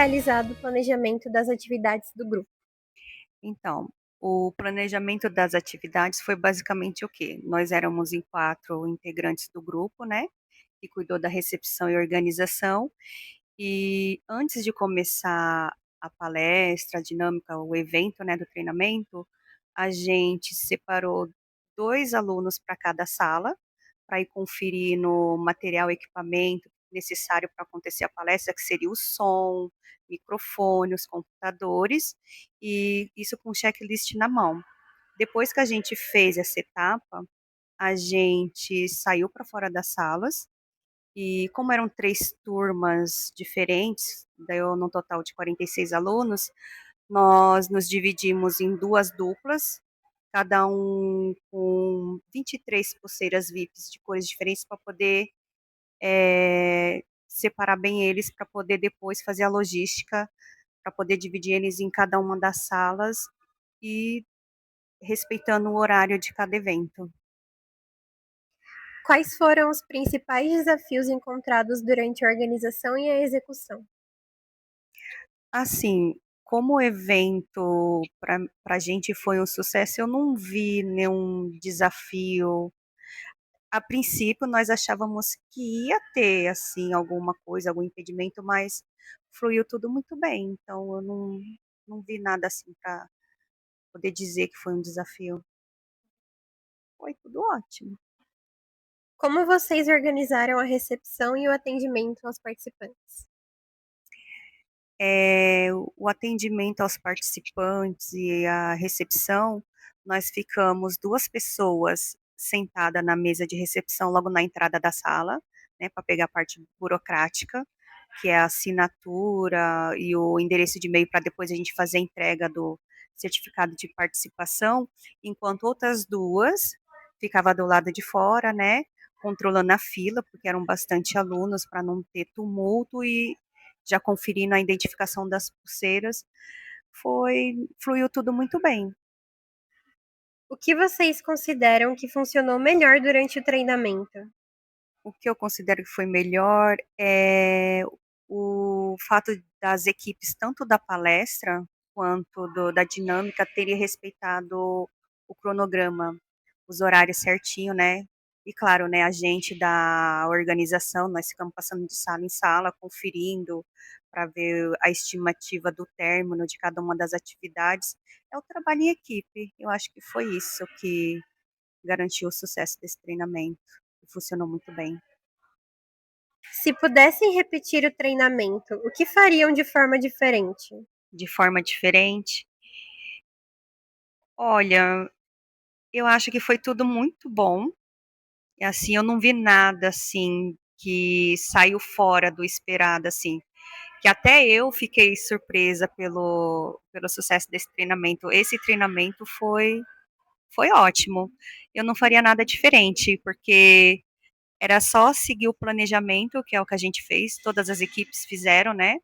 realizado o planejamento das atividades do grupo? Então, o planejamento das atividades foi basicamente o quê? Nós éramos em 4 integrantes do grupo, né, que cuidou da recepção e organização, e antes de começar a palestra, a dinâmica, o evento, né, do treinamento, a gente separou 2 alunos para cada sala, para ir conferir no material e equipamento necessário para acontecer a palestra, que seria o som, microfone, os computadores, e isso com checklist na mão. Depois que a gente fez essa etapa, a gente saiu para fora das salas, e como eram 3 turmas diferentes, deu num total de 46 alunos, nós nos dividimos em 2 duplas, cada um com 23 pulseiras VIPs de cores diferentes para poder, separar bem eles, para poder depois fazer a logística, para poder dividir eles em cada uma das salas e respeitando o horário de cada evento. Quais foram os principais desafios encontrados durante a organização e a execução? Assim, como o evento para a gente foi um sucesso, eu não vi nenhum desafio. A princípio, nós achávamos que ia ter, assim, alguma coisa, algum impedimento, mas fluiu tudo muito bem, então eu não vi nada, assim, para poder dizer que foi um desafio. Foi tudo ótimo. Como vocês organizaram a recepção e o atendimento aos participantes? O atendimento aos participantes e a recepção, nós ficamos 2 pessoas sentada na mesa de recepção logo na entrada da sala, né, para pegar a parte burocrática, que é a assinatura e o endereço de e-mail para depois a gente fazer a entrega do certificado de participação, enquanto outras 2 ficava do lado de fora, né, controlando a fila, porque eram bastante alunos para não ter tumulto e já conferindo a identificação das pulseiras, fluiu tudo muito bem. O que vocês consideram que funcionou melhor durante o treinamento? O que eu considero que foi melhor é o fato das equipes, tanto da palestra quanto da dinâmica, terem respeitado o cronograma, os horários certinho, né? E claro, né, a gente da organização, nós ficamos passando de sala em sala, conferindo para ver a estimativa do término de cada uma das atividades. É o trabalho em equipe. Eu acho que foi isso que garantiu o sucesso desse treinamento. Funcionou muito bem. Se pudessem repetir o treinamento, o que fariam de forma diferente? De forma diferente. Olha, eu acho que foi tudo muito bom. E assim, eu não vi nada assim que saiu fora do esperado, assim, que até eu fiquei surpresa pelo sucesso desse treinamento. Esse treinamento foi ótimo. Eu não faria nada diferente, porque era só seguir o planejamento, que é o que a gente fez, todas as equipes fizeram, né?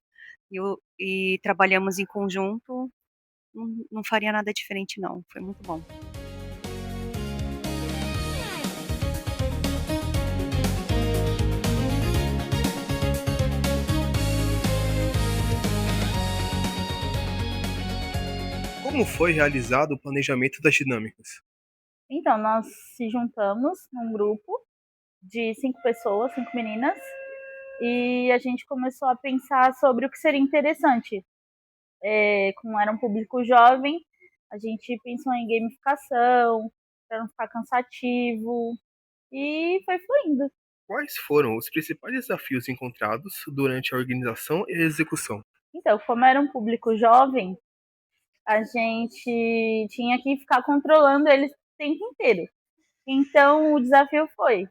E trabalhamos em conjunto. Não faria nada diferente, não. Foi muito bom. Como foi realizado o planejamento das dinâmicas? Então, nós se juntamos num grupo de 5 pessoas, 5 meninas, e a gente começou a pensar sobre o que seria interessante. Como era um público jovem, a gente pensou em gamificação, para não ficar cansativo, e foi fluindo. Quais foram os principais desafios encontrados durante a organização e a execução? Então, como era um público jovem, a gente tinha que ficar controlando eles o tempo inteiro. Então, o desafio foi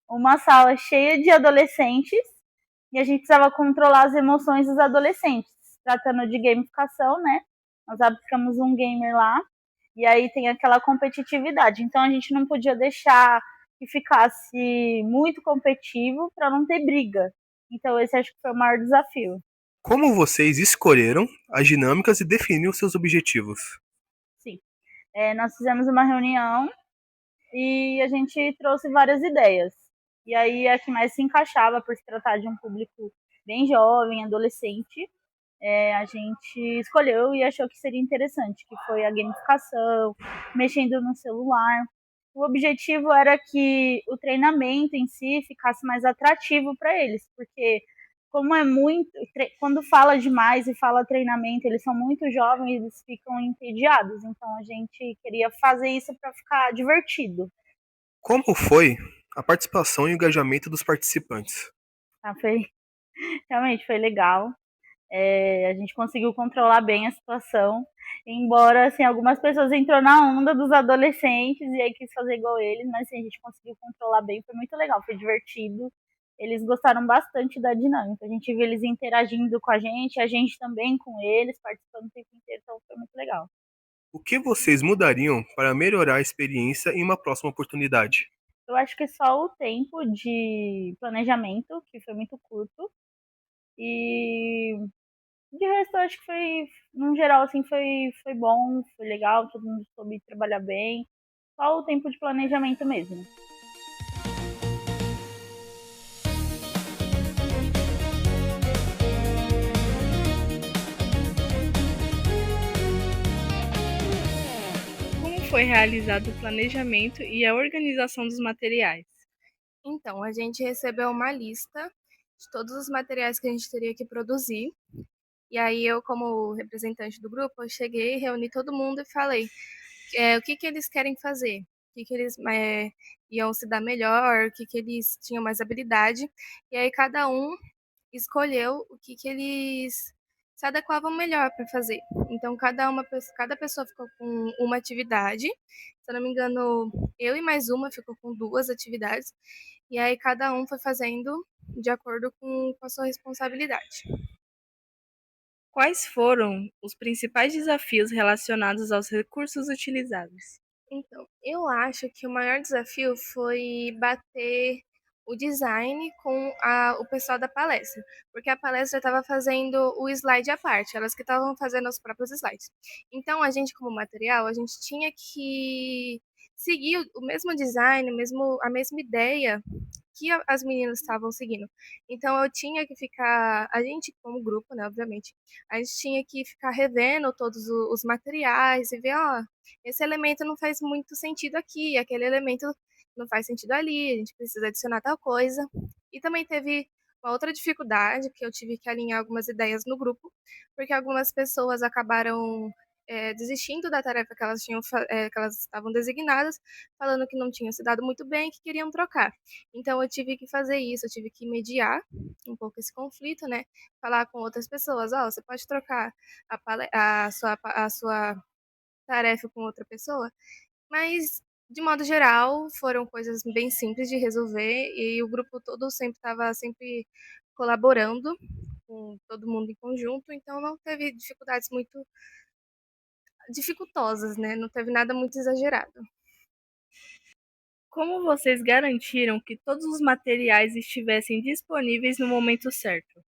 uma sala cheia de adolescentes e a gente precisava controlar as emoções dos adolescentes, tratando de gamificação, né? Nós aplicamos um gamer lá e aí tem aquela competitividade. Então a gente não podia deixar que ficasse muito competitivo para não ter briga. Então esse acho que foi o maior desafio. Como vocês escolheram as dinâmicas e definiram seus objetivos? Sim. Nós fizemos uma reunião e a gente trouxe várias ideias. E aí a que mais se encaixava por se tratar de um público bem jovem, adolescente, a gente escolheu e achou que seria interessante, que foi a gamificação, mexendo no celular. O objetivo era que o treinamento em si ficasse mais atrativo para eles, porque como é muito, quando fala demais e fala treinamento, eles são muito jovens, eles ficam entediados. Então a gente queria fazer isso para ficar divertido. Como foi a participação e o engajamento dos participantes? Tá? Realmente foi legal. A gente conseguiu controlar bem a situação, embora assim, algumas pessoas entrou na onda dos adolescentes e aí quis fazer igual eles, mas assim, a gente conseguiu controlar bem, foi muito legal, foi divertido. Eles gostaram bastante da dinâmica. A gente viu eles interagindo com a gente também com eles, participando o tempo inteiro, então foi muito legal. O que vocês mudariam para melhorar a experiência em uma próxima oportunidade? Eu acho que só o tempo de planejamento, que foi muito curto, e de resto, eu acho que foi, no geral, assim, foi bom, foi legal, todo mundo soube trabalhar bem. Só o tempo de planejamento mesmo. Como foi realizado o planejamento e a organização dos materiais? Então, a gente recebeu uma lista de todos os materiais que a gente teria que produzir. E aí eu, como representante do grupo, eu cheguei, reuni todo mundo e falei o que que eles querem fazer, o que que eles iam se dar melhor, o que que eles tinham mais habilidade. E aí cada um escolheu o que que eles se adequavam melhor para fazer. Então cada pessoa ficou com uma atividade. Se eu não me engano, eu e mais uma ficou com duas atividades. E aí cada um foi fazendo de acordo com a sua responsabilidade. Quais foram os principais desafios relacionados aos recursos utilizados? Então, eu acho que o maior desafio foi bater o design com o pessoal da palestra, porque a palestra estava fazendo o slide à parte, elas que estavam fazendo os próprios slides. Então, a gente, como material, a gente tinha que seguir o mesmo design, a mesma ideia que as meninas estavam seguindo. Então eu tinha que ficar, a gente como grupo, né, obviamente, a gente tinha que ficar revendo todos os materiais e ver, ó, esse elemento não faz muito sentido aqui, aquele elemento não faz sentido ali, a gente precisa adicionar tal coisa. E também teve uma outra dificuldade que eu tive que alinhar algumas ideias no grupo, porque algumas pessoas acabaram desistindo da tarefa que elas tinham, que elas estavam designadas, falando que não tinha se dado muito bem, que queriam trocar. Então eu tive que fazer isso, eu tive que mediar um pouco esse conflito, né? Falar com outras pessoas, ó, você pode trocar a sua tarefa com outra pessoa, mas de modo geral foram coisas bem simples de resolver e o grupo todo sempre estava sempre colaborando com todo mundo em conjunto, então não teve dificuldades muito dificultosas, né? Não teve nada muito exagerado. Como vocês garantiram que todos os materiais estivessem disponíveis no momento certo?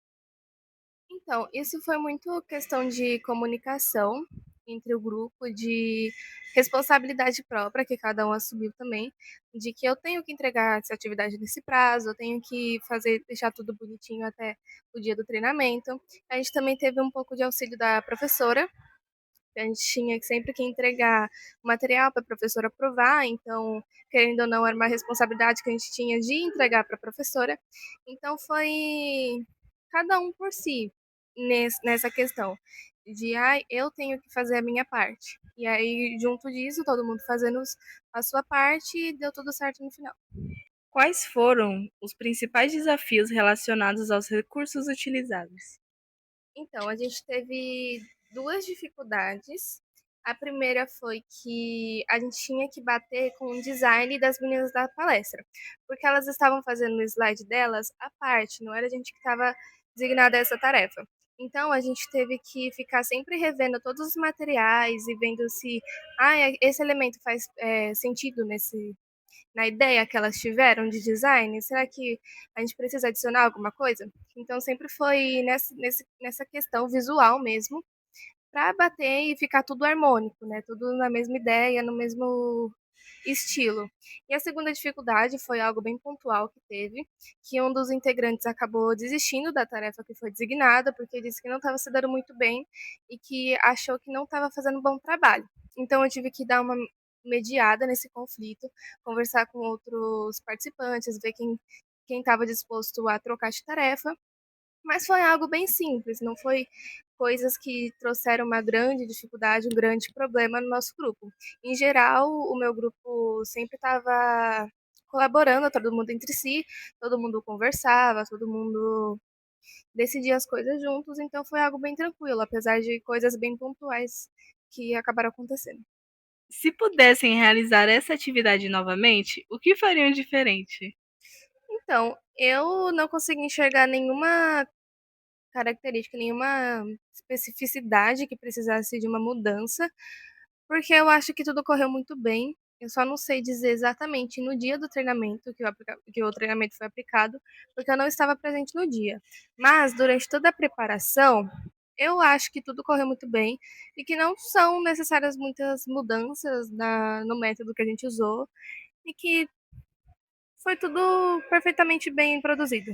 Então, isso foi muito questão de comunicação entre o grupo, de responsabilidade própria que cada um assumiu também, de que eu tenho que entregar essa atividade nesse prazo, eu tenho que fazer, deixar tudo bonitinho até o dia do treinamento. A gente também teve um pouco de auxílio da professora, a gente tinha sempre que entregar o material para a professora aprovar, então, querendo ou não, era uma responsabilidade que a gente tinha de entregar para a professora. Então, foi cada um por si nessa questão de, ai, eu tenho que fazer a minha parte. E aí, junto disso, todo mundo fazendo a sua parte e deu tudo certo no final. Quais foram os principais desafios relacionados aos recursos utilizados? Então, a gente teve duas dificuldades. A primeira foi que a gente tinha que bater com o design das meninas da palestra, porque elas estavam fazendo o slide delas à parte, não era a gente que estava designada a essa tarefa. Então, a gente teve que ficar sempre revendo todos os materiais e vendo se esse elemento faz sentido na ideia que elas tiveram de design? Será que a gente precisa adicionar alguma coisa? Então sempre foi nessa questão visual mesmo, para bater e ficar tudo harmônico, né? Tudo na mesma ideia, no mesmo estilo. E a segunda dificuldade foi algo bem pontual que teve, que um dos integrantes acabou desistindo da tarefa que foi designada, porque disse que não estava se dando muito bem e que achou que não estava fazendo um bom trabalho. Então eu tive que dar uma mediada nesse conflito, conversar com outros participantes, ver quem estava disposto a trocar de tarefa, mas foi algo bem simples, não foi coisas que trouxeram uma grande dificuldade, um grande problema no nosso grupo. Em geral, o meu grupo sempre estava colaborando, todo mundo entre si, todo mundo conversava, todo mundo decidia as coisas juntos, então foi algo bem tranquilo, apesar de coisas bem pontuais que acabaram acontecendo. Se pudessem realizar essa atividade novamente, o que fariam diferente? Então, eu não consegui enxergar nenhuma característica, nenhuma especificidade que precisasse de uma mudança, porque eu acho que tudo correu muito bem. Eu só não sei dizer exatamente no dia do treinamento que o treinamento foi aplicado, porque eu não estava presente no dia. Mas durante toda a preparação, eu acho que tudo correu muito bem e que não são necessárias muitas mudanças no método que a gente usou e que foi tudo perfeitamente bem produzido.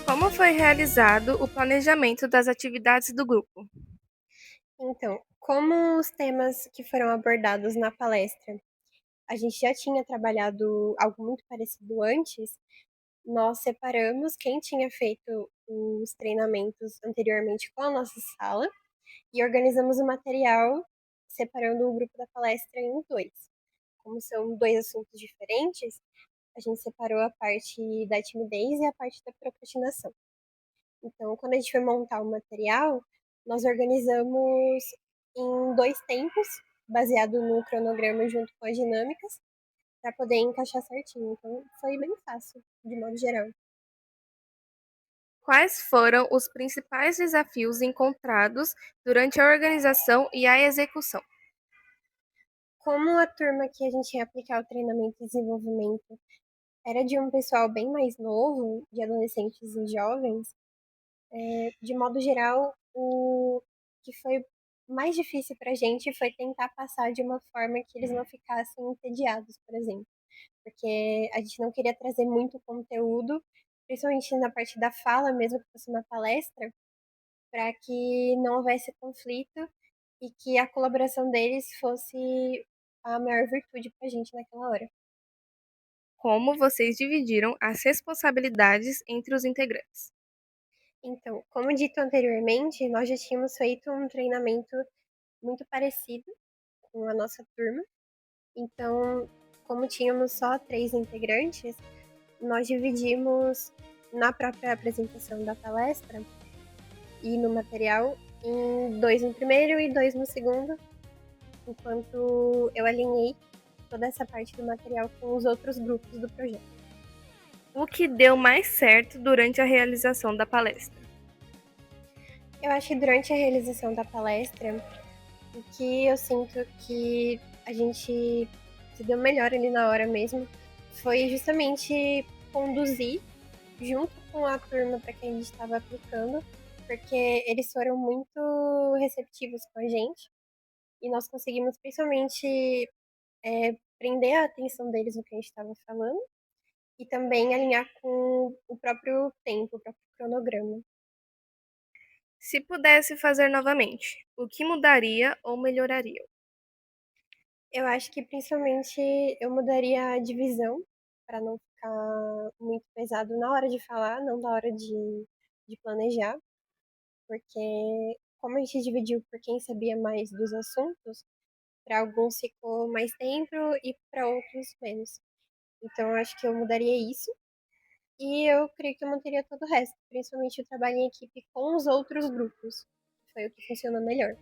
Como foi realizado o planejamento das atividades do grupo? Então, como os temas que foram abordados na palestra, a gente já tinha trabalhado algo muito parecido antes, nós separamos quem tinha feito os treinamentos anteriormente com a nossa sala e organizamos o material separando o grupo da palestra em dois. Como são dois assuntos diferentes, a gente separou a parte da timidez e a parte da procrastinação. Então, quando a gente foi montar o material, nós organizamos em dois tempos, baseado no cronograma junto com as dinâmicas, para poder encaixar certinho. Então, foi bem fácil, de modo geral. Quais foram os principais desafios encontrados durante a organização e a execução? Como a turma que a gente ia aplicar o treinamento e desenvolvimento era de um pessoal bem mais novo, de adolescentes e jovens, de modo geral, o que foi mais difícil para a gente foi tentar passar de uma forma que eles não ficassem entediados, por exemplo. Porque a gente não queria trazer muito conteúdo, principalmente na parte da fala, mesmo que fosse uma palestra, para que não houvesse conflito e que a colaboração deles fosse a maior virtude para a gente naquela hora. Como vocês dividiram as responsabilidades entre os integrantes? Então, como dito anteriormente, nós já tínhamos feito um treinamento muito parecido com a nossa turma. Então, como tínhamos só 3 integrantes, nós dividimos na própria apresentação da palestra e no material em 2 no primeiro e 2 no segundo, enquanto eu alinhei toda essa parte do material com os outros grupos do projeto. O que deu mais certo durante a realização da palestra? Eu acho que durante a realização da palestra, o que eu sinto que a gente se deu melhor ali na hora mesmo foi justamente conduzir junto com a turma para quem a gente estava aplicando, porque eles foram muito receptivos com a gente e nós conseguimos principalmente prender a atenção deles no que a gente estava falando e também alinhar com o próprio tempo, o próprio cronograma. Se pudesse fazer novamente, o que mudaria ou melhoraria? Eu acho que principalmente eu mudaria a divisão para não ficar muito pesado na hora de falar, não na hora de planejar, porque como a gente dividiu por quem sabia mais dos assuntos, para alguns ficou mais tempo e para outros menos. Então eu acho que eu mudaria isso e eu creio que eu manteria todo o resto, principalmente o trabalho em equipe com os outros grupos, que foi o que funcionou melhor.